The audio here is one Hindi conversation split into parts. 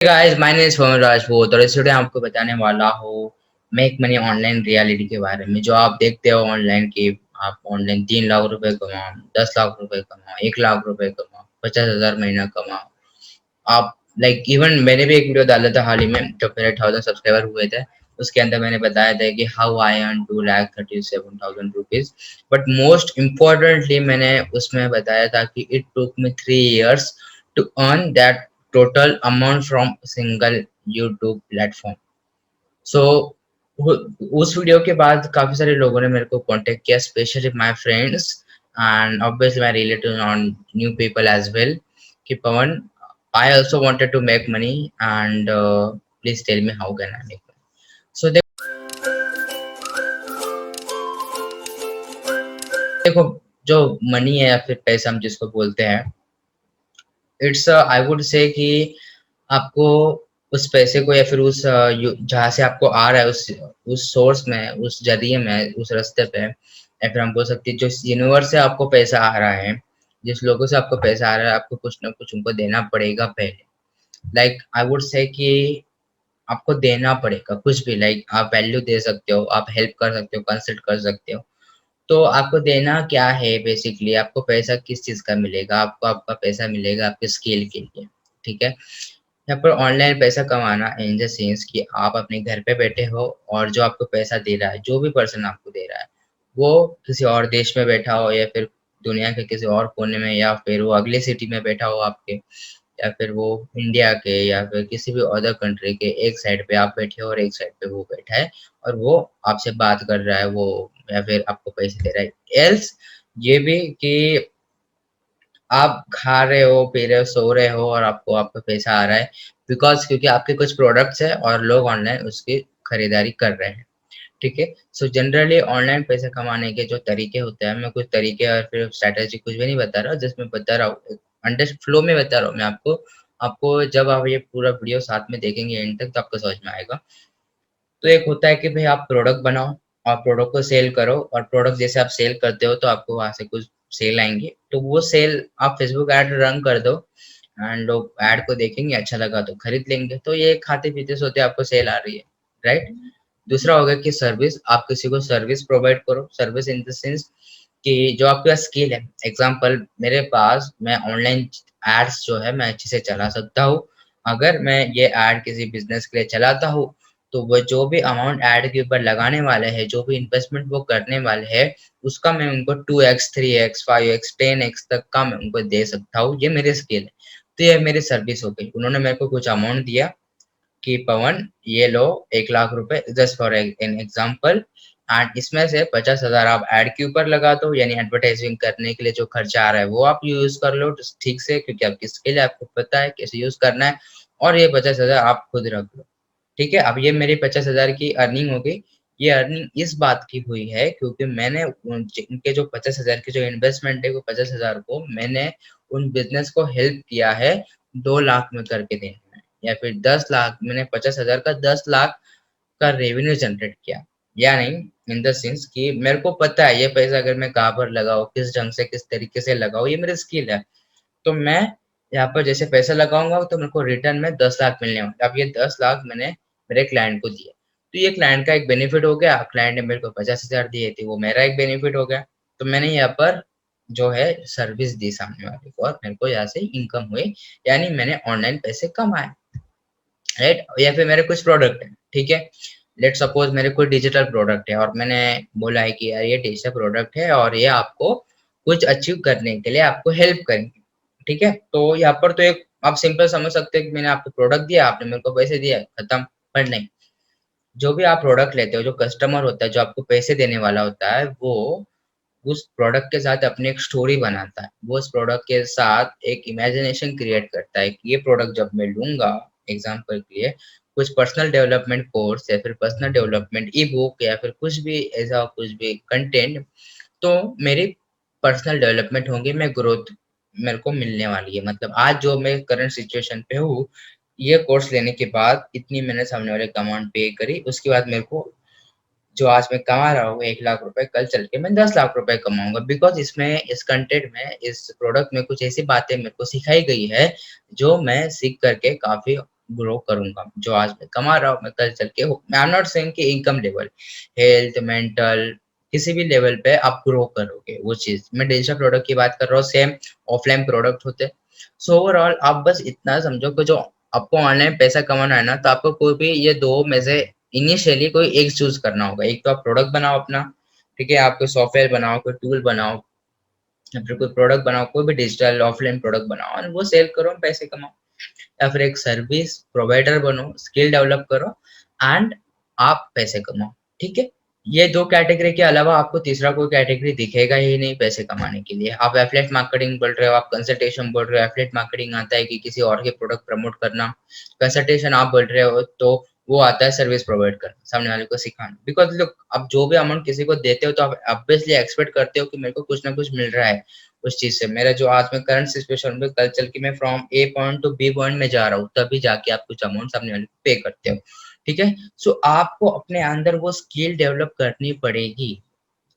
Guys my name is Soman Rajput और इस वीडियो में आपको बताने वाला हूँ मेक मनी ऑनलाइन रियलिटी के बारे में। जो आप देखते हो ऑनलाइन की आप ऑनलाइन 3 लाख रुपए कमाओ, 10 लाख रुपए कमाओ, 1 लाख रुपए कमाओ, 50,000 महीना कमाओ। आप इवन मैंने भी एक वीडियो डाला था हाल ही में जब मेरे 1000 सब्सक्राइबर हुए थे। उसके अंदर मैंने बताया था कि how I earn 2,37,000 rupees. But most importantly मैंने उसमें बताया था कि it took me 3 years to earn that total amount from single YouTube platform. So उस वीडियो के बाद काफी सारे लोगों ने मेरे को कांटेक्ट किया, specially my friends and obviously my relatives on new people as well कि Pawan, I also wanted to make money and please tell me how can I make money. So देखो, जो मनी है या फिर पैसा हम जिसको बोलते हैं, इट्स आई वुड से कि आपको उस पैसे को या फिर उस जहाँ से आपको आ रहा है उस सोर्स में, उस जरिए में, उस रास्ते पे, या फिर हम बोल सकते हैं जो यूनिवर्स से आपको पैसा आ रहा है, जिस लोगों से आपको पैसा आ रहा है, आपको कुछ ना कुछ उनको देना पड़ेगा पहले। आई वुड से कि आपको देना पड़ेगा कुछ भी। आप वैल्यू दे सकते हो, आप हेल्प कर सकते हो, कंसल्ट कर सकते हो। तो आपको देना क्या है बेसिकली, आपको पैसा किस चीज़ का मिलेगा? आपको आपका पैसा मिलेगा आपके स्किल के लिए, ठीक है? यहाँ पर ऑनलाइन पैसा कमाना इन द सेंस कि आप अपने घर पे बैठे हो और जो आपको पैसा दे रहा है, जो भी पर्सन आपको दे रहा है, वो किसी और देश में बैठा हो या फिर दुनिया के किसी और कोने में, या फिर वो अगले सिटी में बैठा हो आपके, या फिर वो इंडिया के या फिर किसी भी अदर कंट्री के एक साइड पे आप बैठे हो और एक साइड पे वो बैठा है और वो आपसे बात कर रहा है, वो या फिर आपको पैसे दे रहा है। एल्स ये भी कि आप खा रहे हो, पी रहे हो, सो रहे हो और आपको आपका पैसा आ रहा है बिकॉज़ क्योंकि आपके कुछ प्रोडक्ट्स हैं और लोग ऑनलाइन उसकी खरीदारी कर रहे हैं, ठीक है? सो जनरली ऑनलाइन पैसे कमाने के जो तरीके होते हैं, मैं कुछ तरीके और फिर स्ट्रैटेजी कुछ भी नहीं बता रहा हूँ, जस्ट मैं बता रहा हूँ, अंडर फ्लो में बता रहा हूँ मैं आपको। आपको जब आप ये पूरा वीडियो साथ में देखेंगे एंड तक तो आपको समझ में आएगा। तो एक होता है कि भाई आप प्रोडक्ट बनाओ और प्रोडक्ट को सेल करो, और प्रोडक्ट जैसे आप सेल करते हो तो आपको वहां से कुछ सेल आएंगे, तो वो सेल आप फेसबुक ऐड रन कर दो एंड लोग ऐड को देखेंगे, अच्छा लगा तो खरीद लेंगे। तो ये खाते पीते सोते आपको सेल आ रही है, राइट? दूसरा होगा कि सर्विस, आप किसी को सर्विस प्रोवाइड करो। सर्विस इन द सेंस कि जो आपका स्किल है, एग्जांपल मेरे पास, मैं ऑनलाइन एड्स जो है मैं अच्छे से चला सकता हूँ। अगर मैं ये ऐड किसी बिजनेस के लिए चलाता हूँ तो वो जो भी अमाउंट ऐड के ऊपर लगाने वाले हैं, जो भी इन्वेस्टमेंट वो करने वाले हैं, उसका मैं उनको 2x 3x 5x 10x तक का मैं उनको दे सकता हूँ। ये मेरी स्किल है, तो ये मेरी सर्विस हो गई। उन्होंने मेरे को कुछ अमाउंट दिया कि पवन ये लो 1 लाख रुपए, just for an example, and इसमें से 50,000 आप ऐड के ऊपर लगा दो, यानी एडवर्टाइजिंग करने के लिए जो खर्चा आ रहा है वो आप यूज कर लो ठीक से, क्योंकि आपकी स्किल है, आपको पता है कैसे यूज करना है। और ये 50,000 आप खुद रख लो, ठीक है? अब ये मेरी 50,000 की अर्निंग हो गई। ये अर्निंग इस बात की हुई है क्योंकि मैंने इनके जो 50,000 की जो इन्वेस्टमेंट है, वो 50,000 को मैंने उन बिजनेस को हेल्प किया है 2 लाख में करके देने में, या फिर 10 लाख, मैंने 50,000 का 10 लाख का रेवेन्यू जनरेट किया। या नहीं, इन द सेंस कि मेरे को पता है ये पैसा अगर मैं कहाँ पर लगाऊं, किस ढंग से, किस तरीके से लगाऊं, ये मेरी स्किल है। तो मैं यहाँ पर जैसे पैसा लगाऊंगा तो मेरे को रिटर्न में 10 लाख मिलने वाले। अब ये 10 लाख मैंने मेरे क्लाइंट को दिए, तो ये क्लाइंट का एक बेनिफिट हो गया। क्लाइंट ने मेरे को 50,000 दिए थे, वो मेरा एक बेनिफिट हो गया। तो मैंने यहाँ पर जो है सर्विस दी सामने वाले को और मेरे को यहाँ से इनकम हुई, यानी मैंने ऑनलाइन पैसे कमाए, राइट? या फिर मेरे कुछ प्रोडक्ट है, ठीक है? लेट सपोज मेरे कोई डिजिटल प्रोडक्ट है और मैंने बोला है कि यार ये डिजिटल प्रोडक्ट है और ये आपको कुछ अचीव करने के लिए आपको हेल्प करेंगे, ठीक है? तो यहाँ पर तो एक आप सिंपल समझ सकते हैं कि मैंने आपको प्रोडक्ट दिया, आपने मेरे को पैसे दिया, खत्म। पर नहीं, जो भी आप प्रोडक्ट लेते हो, जो कस्टमर होता है, जो आपको पैसे देने वाला होता है, वो उस प्रोडक्ट के साथ अपनी एक स्टोरी बनाता है। वो उस प्रोडक्ट के साथ एक इमेजिनेशन क्रिएट करता है कि ये प्रोडक्ट जब मैं लूंगा, एग्जाम्पल के लिए कुछ पर्सनल डेवलपमेंट कोर्स या फिर पर्सनल डेवलपमेंट ई बुक या फिर कुछ भी ऐसा कुछ भी कंटेंट, तो मेरी पर्सनल डेवलपमेंट होंगी, मैं ग्रोथ मेरे को मिलने वाली है। मतलब आज जो मैं करंट सिचुएशन पे हूँ, ये कोर्स लेने के बाद इतनी मैंने सामने वाले को अमाउंट पे करी, उसके बाद मेरे को जो आज मैं कमा रहा हूँ 1 लाख रुपए, कल चल के मैं 10 लाख रुपए कमाऊंगा, बिकॉज इसमें, इस कंटेंट में, इस प्रोडक्ट में कुछ ऐसी बातें मेरे को सिखाई गई है जो मैं सीख करके काफी ग्रो करूंगा। जो आज मैं कमा रहा हूँ मैं कल चल के आई एम नॉट सेइंग कि इनकम लेवल, हेल्थ, मेंटल, किसी भी लेवल पे आप ग्रो करोगे वो चीज। मैं डिजिटल प्रोडक्ट की बात कर रहा हूँ, सेम ऑफलाइन प्रोडक्ट होते। सो ओवरऑल आप बस इतना समझो कि जो आपको ऑनलाइन पैसा कमाना है ना, तो आपको कोई भी ये दो में से इनिशियली कोई एक चूज करना होगा। एक तो आप प्रोडक्ट बनाओ अपना, ठीक है, आप कोई सॉफ्टवेयर बनाओ, कोई टूल बनाओ, या फिर कोई प्रोडक्ट बनाओ, कोई भी डिजिटल ऑफलाइन प्रोडक्ट बनाओ और वो सेल करो, पैसे कमाओ। या फिर एक सर्विस प्रोवाइडर बनो, स्किल डेवलप करो एंड आप पैसे कमाओ, ठीक है। ये दो कैटेगरी के अलावा आपको तीसरा कोई कैटेगरी दिखेगा ही नहीं पैसे कमाने के लिए। आप एफिलिएट मार्केटिंग बोल रहे हो, आप कंसल्टेशन बोल रहे हो, एफिलिएट मार्केटिंग आता है कि किसी और के प्रोडक्ट प्रमोट करना। कंसल्टेशन आप बोल रहे हो तो वो आता है सर्विस प्रोवाइड करना, सामने वाले को सिखाना। बिकॉज लुक, आप जो भी अमाउंट किसी को देते हो तो आप ऑब्वियसली एक्सपेक्ट करते हो कि मेरे को कुछ ना कुछ मिल रहा है उस चीज से। मेरा जो आज में करंट सिचुएशन में, कल चल के मैं from A point to B point में जा रहा हूँ, तभी जाके आप कुछ अमाउंट सामने वाले को पे करते हो, ठीक है। सो आपको अपने अंदर वो स्किल डेवलप करनी पड़ेगी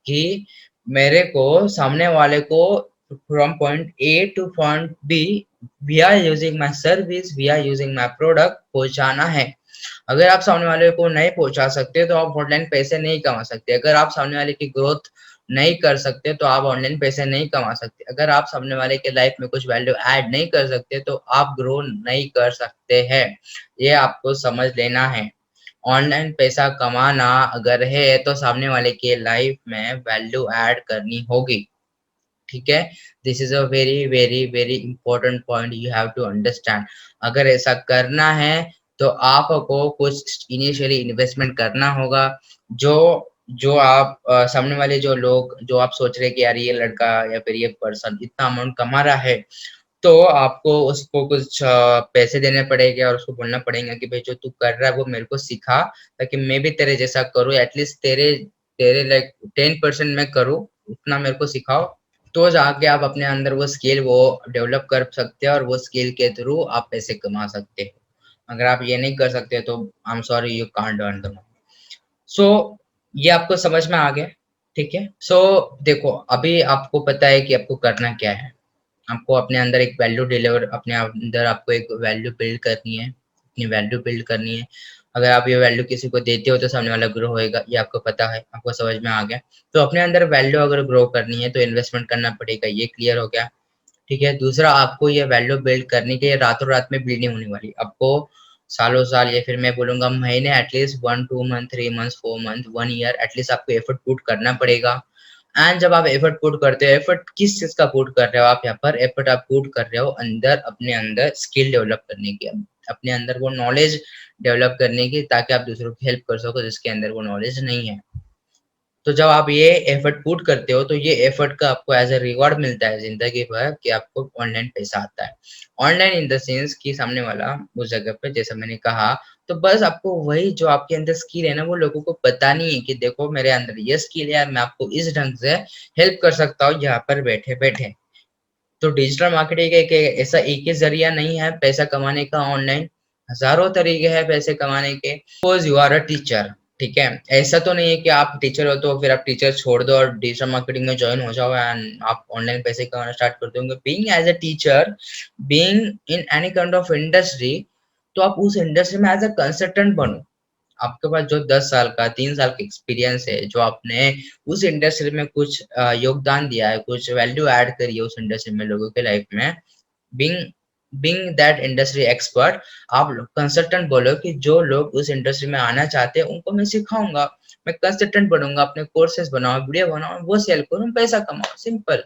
कि मेरे को सामने वाले को from point A to point B we are using my service, we are using my product पहुंचाना है। अगर आप सामने वाले को नहीं पहुंचा सकते तो आप ऑनलाइन पैसे नहीं कमा सकते। अगर आप सामने वाले की ग्रोथ नहीं कर सकते तो आप ऑनलाइन पैसे नहीं कमा सकते। अगर आप सामने वाले के लाइफ में कुछ वैल्यू ऐड नहीं कर सकते तो आप ग्रो नहीं कर सकते हैं। ये आपको समझ लेना है। ऑनलाइन पैसा कमाना अगर है तो सामने वाले के लाइफ में वैल्यू ऐड करनी होगी, ठीक है। This is a very very very important point you have to understand. अगर ऐसा करना है तो आपको कुछ इनिशियली इन्वेस्टमेंट करना होगा। जो जो आप सामने वाले जो लोग, जो आप सोच रहे कि यार ये लड़का या फिर ये पर्सन इतना अमाउंट कमा रहा है, तो आपको उसको कुछ पैसे देने पड़ेंगे और उसको बोलना पड़ेगा कि भाई जो तू कर रहा है वो मेरे को सिखा, ताकि मैं भी तेरे जैसा करूँ। एटलीस्ट तेरे तेरे लाइक 10% मैं करूँ, उतना मेरे को सिखाओ। तो जाके आप अपने अंदर वो स्किल वो डेवलप कर सकते हैं और वो स्किल के थ्रू आप पैसे कमा सकते हो। अगर आप ये नहीं कर सकते तो I am sorry, you can't earn the money. So ये आपको समझ में आ गया, ठीक है। सो देखो, अभी आपको पता है कि आपको करना क्या है। आपको अपने अंदर एक वैल्यू डिलीवर, अपने अंदर आपको एक वैल्यू बिल्ड करनी है, अपनी वैल्यू बिल्ड करनी है। अगर आप ये वैल्यू किसी को देते हो तो सामने वाला ग्रो होएगा, ये आपको पता है, आपको समझ में आ गया। तो अपने अंदर वैल्यू अगर ग्रो करनी है तो इन्वेस्टमेंट करना पड़ेगा, ये क्लियर हो गया, ठीक है। दूसरा, आपको ये वैल्यू बिल्ड करने के रातों रात में बिल्ड नहीं होने वाली, आपको सालों साल या फिर मैं बोलूंगा महीने, at least 1-2 month, 3 month, 4 month, 1 year at least आपको एफर्ट पुट करना पड़ेगा। एंड जब आप एफर्ट पुट करते हो, एफर्ट किस चीज का पुट कर रहे हो आप यहाँ पर? एफर्ट आप पुट कर रहे हो अंदर, अपने अंदर स्किल डेवलप करने की, अपने अंदर वो नॉलेज डेवलप करने की, ताकि आप दूसरों की हेल्प कर सको जिसके अंदर वो नॉलेज नहीं है। तो जब आप ये एफर्ट पुट करते हो तो ये एफर्ट का आपको एज अ रिवॉर्ड मिलता है जिंदगी भर, कि आपको ऑनलाइन पैसा आता है। ऑनलाइन इन द सेंस कि सामने वाला उस जगह पे, जैसा मैंने कहा, तो बस आपको वही जो आपके अंदर स्किल है ना, वो लोगों को बतानी है कि देखो मेरे अंदर ये स्किल है, मैं आपको इस ढंग से हेल्प कर सकता हूँ यहाँ पर बैठे बैठे। तो डिजिटल मार्केटिंग एक ऐसा एक ही जरिया नहीं है पैसा कमाने का ऑनलाइन, हजारों तरीके हैं पैसे कमाने के। Suppose you are a teacher, ठीक है। ऐसा तो नहीं है कि आप टीचर हो तो फिर आप टीचर छोड़ दो और डिजिटल मार्केटिंग में ज्वाइन हो जाओ एंड आप ऑनलाइन पैसे कमाना स्टार्ट कर दोगे। Being as a teacher, being in any kind of industry, तो आप उस इंडस्ट्री में एज अ कंसल्टेंट बनो। आपके पास जो 10 साल का, 3 साल का एक्सपीरियंस है, जो आपने उस इंडस्ट्री में कुछ योगदान दिया है, कुछ वैल्यू ऐड करी है उस इंडस्ट्री में लोगों के लाइफ में, being being that industry expert, आप कंसल्टेंट बोलो कि जो लोग उस इंडस्ट्री में आना चाहते हैं उनको मैं सिखाऊंगा। मैं कंसल्टेंट बनूंगा, अपने कोर्सेज बनाओ, वीडियो बनाओ, वो सेल करूँ, पैसा कमाओ, सिंपल,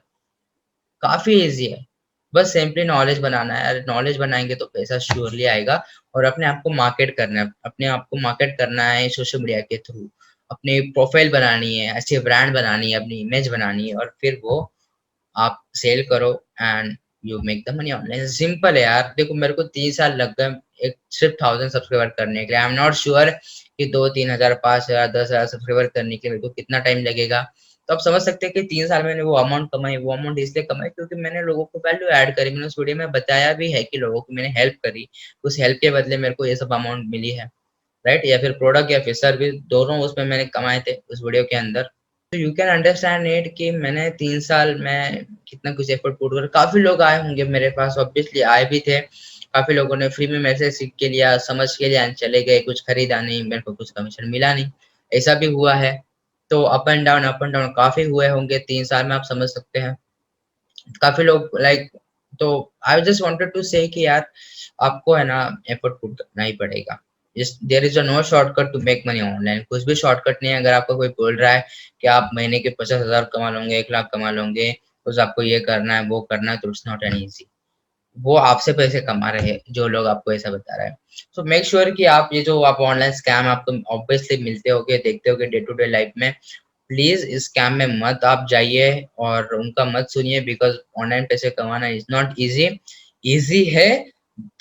काफी इजी है। बस सिंपली नॉलेज बनाना है, नॉलेज बनाएंगे तो पैसा श्योरली आएगा। और अपने आप को मार्केट करना है, अपने आप को मार्केट करना है सोशल मीडिया के थ्रू। अपनी प्रोफाइल बनानी है, अच्छी ब्रांड बनानी है, अपनी इमेज बनानी है, और फिर वो आप सेल करो and you make the money online. Simple है यार। देखो, मेरे को 3 साल लग गए एक सिर्फ 1000 सब्सक्राइबर करने के लिए। आई एम नॉट श्योर कि 2-3 हजार, 5 हजार, 10 हजार सब्सक्राइबर करने के लिए मेरे को कितना टाइम लगेगा। तो आप समझ सकते हैं कि 3 साल मैंने वो अमाउंट कमाई, वो अमाउंट इसलिए कमाई क्योंकि मैंने लोगों को वैल्यू ऐड करी। मैंने उस वीडियो में बताया भी है कि लोगों को मैंने हेल्प करी, उस हेल्प के बदले मेरे को ये सब अमाउंट मिली है, राइट। या फिर प्रोडक्ट या फिर सर्विस, दोनों उसमें मैंने कमाए थे उस वीडियो के अंदर। तो यू कैन अंडरस्टैंड इट कि मैंने 3 साल में कितना कुछ एफर्ट पुट कर, काफी लोग आए होंगे मेरे पास, ऑब्वियसली आए भी थे। काफ़ी लोगों ने फ्री में मैसेज सीख के लिया, समझ के लिया, चले गए, कुछ खरीदा नहीं, मेरे को कुछ कमीशन मिला नहीं, ऐसा भी हुआ है। तो अप एंड डाउन काफ़ी हुए होंगे 3 साल में, आप समझ सकते हैं। काफ़ी लोग लाइक, तो आई जस्ट वांटेड टू से कि यार आपको है ना एफर्ट पुट करना ही पड़ेगा। There is a no shortcut to make money online, कुछ भी शॉर्टकट नहीं है। अगर आपको कोई बोल रहा है कि आप महीने के 50,000 कमा लोगे, 1 लाख कमा लोगे, बस आपको ये करना है, वो करना है, तो इट्स नॉट एन ईजी। वो आपसे पैसे कमा रहे हैं, जो लोग आपको ऐसा बता रहे हैं। सो मेक श्योर कि आप ये जो आप ऑनलाइन स्कैम आपको ऑब्वियसली मिलते होगे, देखते होगे डे टू डे लाइफ में, प्लीज इस स्कैम में मत आप जाइए और उनका मत सुनिए, बिकॉज ऑनलाइन पैसे कमाना इज नॉट इजी। इजी है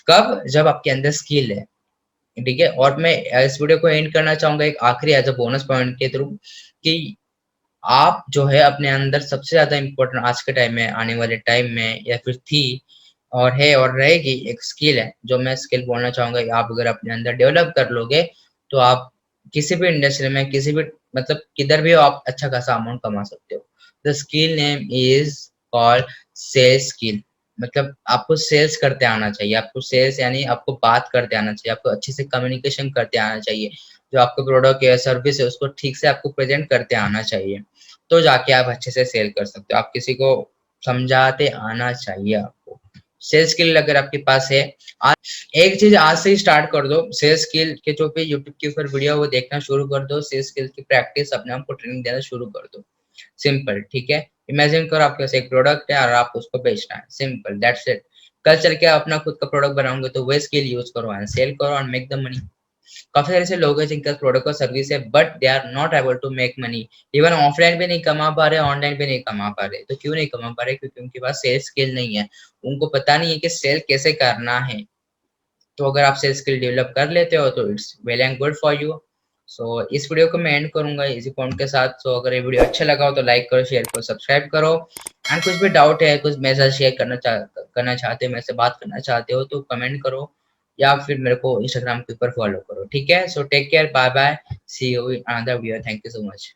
कब, जब आपके अंदर स्किल है, ठीक है। और मैं इस वीडियो को एंड करना चाहूंगा एक आखिरी एज अ बोनस पॉइंट के थ्रू, कि आप जो है अपने अंदर सबसे ज्यादा इम्पोर्टेंट आज के टाइम में, आने वाले टाइम में, या फिर थी और है और रहेगी, एक स्किल है, जो मैं स्किल बोलना चाहूंगा कि आप अगर अपने अंदर डेवलप कर लोगे, तो आप किसी भी इंडस्ट्री में, किसी भी मतलब किधर भी हो, आप अच्छा खासा अमाउंट कमा सकते हो। The skill name is called sales skill. मतलब आपको सेल्स करते आना चाहिए, आपको सेल्स यानी आपको बात करते आना चाहिए, आपको अच्छे से कम्युनिकेशन करते आना चाहिए, जो आपका प्रोडक्ट या सर्विस है उसको ठीक से आपको प्रेजेंट करते आना चाहिए, तो जाके आप अच्छे से सेल कर सकते हो। आप किसी को समझाते आना चाहिए आपको। सेल्स स्किल अगर आपके पास है, आज एक चीज आज से ही स्टार्ट कर दो, सेल्स स्किल के जो भी यूट्यूब के ऊपर वीडियो वो देखना शुरू कर दो, सेल्स स्किल की प्रैक्टिस अपने आप को ट्रेनिंग देना शुरू कर दो। सिंपल, ठीक है। इमेजिन करो आपके पास एक प्रोडक्ट है और आप उसको बेचना है, सिंपल, दैट्स इट। कल चल के अपना खुद का प्रोडक्ट बनाओगे तो वही स्किल यूज करो एंड सेल करो एंड मेक द मनी। काफी सारे ऐसे लोग हैं जिनके पास प्रोडक्ट और सर्विस है, but they are not able to make money. Even offline भी नहीं कमा पा रहे, ऑनलाइन भी नहीं कमा पा रहे। तो क्यों नहीं कमा पा रहे? क्योंकि उनके पास सेल्स स्किल नहीं है, उनको पता नहीं है कि सेल कैसे करना है। तो अगर आप सेल्स स्किल डेवलप कर लेते हो तो it's well and good for you. So इस वीडियो को मैं एंड करूंगा इसी पॉइंट के साथ। सो अगर ये वीडियो अच्छा लगा हो तो लाइक करो, शेयर करो, सब्सक्राइब करो। एंड कुछ भी डाउट है, कुछ मैसेज शेयर करना चाहते हो, मेरे से बात करना चाहते हो, तो कमेंट करो या फिर मेरे को इंस्टाग्राम के ऊपर फॉलो करो, ठीक है। So take care, bye bye, see you in another video, thank you so much.